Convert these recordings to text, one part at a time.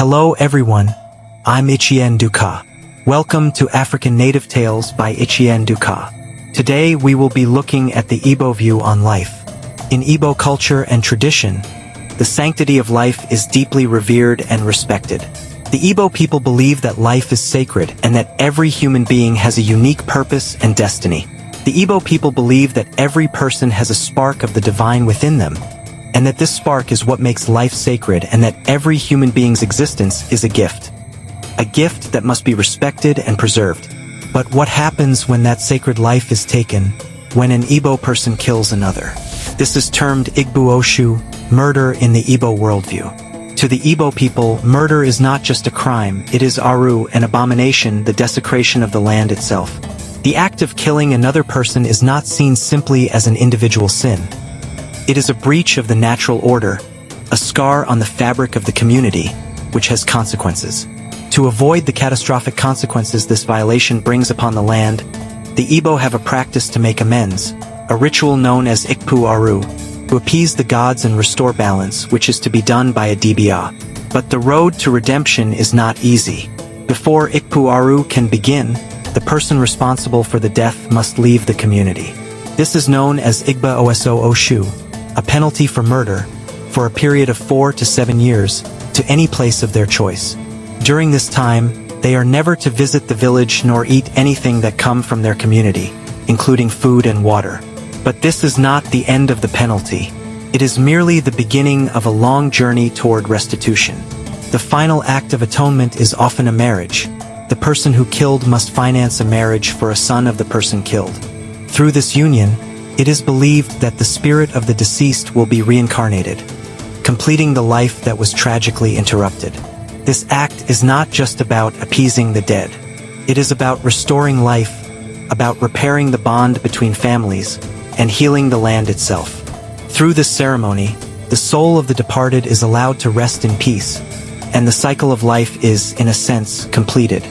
Hello everyone, I'm Ichi-eh Ndu-Ka. Welcome to African Native Tales by Ichi-eh Ndu-Ka. Today we will be looking at the Igbo view on life. In Igbo culture and tradition, the sanctity of life is deeply revered and respected. The Igbo people believe that life is sacred and that every human being has a unique purpose and destiny. The Igbo people believe that every person has a spark of the divine within them, and that this spark is what makes life sacred, and that every human being's existence is a gift. A gift that must be respected and preserved. But what happens when that sacred life is taken, when an Igbo person kills another? This is termed igbu ọchịụ, murder in the Igbo worldview. To the Igbo people, murder is not just a crime, it is arụ, an abomination, the desecration of the land itself. The act of killing another person is not seen simply as an individual sin. It is a breach of the natural order, a scar on the fabric of the community, which has consequences. To avoid the catastrophic consequences this violation brings upon the land, the Igbo have a practice to make amends, a ritual known as ikpụ arụ, to appease the gods and restore balance, which is to be done by a dibịa. But the road to redemption is not easy. Before ikpụ arụ can begin, the person responsible for the death must leave the community. This is known as igbu ọchịụ, a penalty for murder, for a period of 4 to 7 years, to any place of their choice. During this time, they are never to visit the village nor eat anything that come from their community, including food and water. But this is not the end of the penalty. It is merely the beginning of a long journey toward restitution. The final act of atonement is often a marriage. The person who killed must finance a marriage for a son of the person killed. Through this union, it is believed that the spirit of the deceased will be reincarnated, completing the life that was tragically interrupted. This act is not just about appeasing the dead. It is about restoring life, about repairing the bond between families, and healing the land itself. Through this ceremony, the soul of the departed is allowed to rest in peace, and the cycle of life is, in a sense, completed.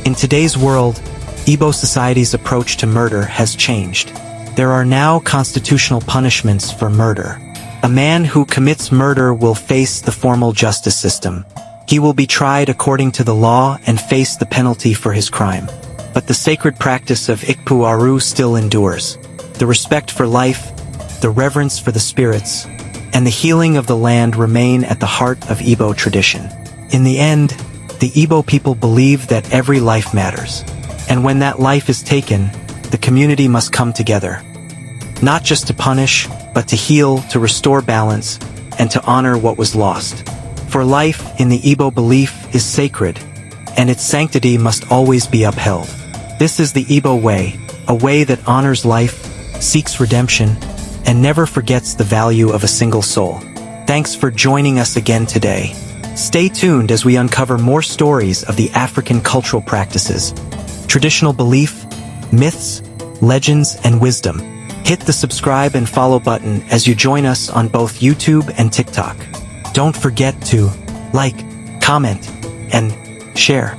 In today's world, Igbo society's approach to murder has changed. There are now constitutional punishments for murder. A man who commits murder will face the formal justice system. He will be tried according to the law and face the penalty for his crime. But the sacred practice of ikpụ arụ still endures. The respect for life, the reverence for the spirits, and the healing of the land remain at the heart of Igbo tradition. In the end, the Igbo people believe that every life matters. And when that life is taken, the community must come together. Not just to punish, but to heal, to restore balance, and to honor what was lost. For life, in the Igbo belief, is sacred, and its sanctity must always be upheld. This is the Igbo way, a way that honors life, seeks redemption, and never forgets the value of a single soul. Thanks for joining us again today. Stay tuned as we uncover more stories of the African cultural practices, traditional belief, myths, legends, and wisdom. Hit the subscribe and follow button as you join us on both YouTube and TikTok. Don't forget to like, comment, and share.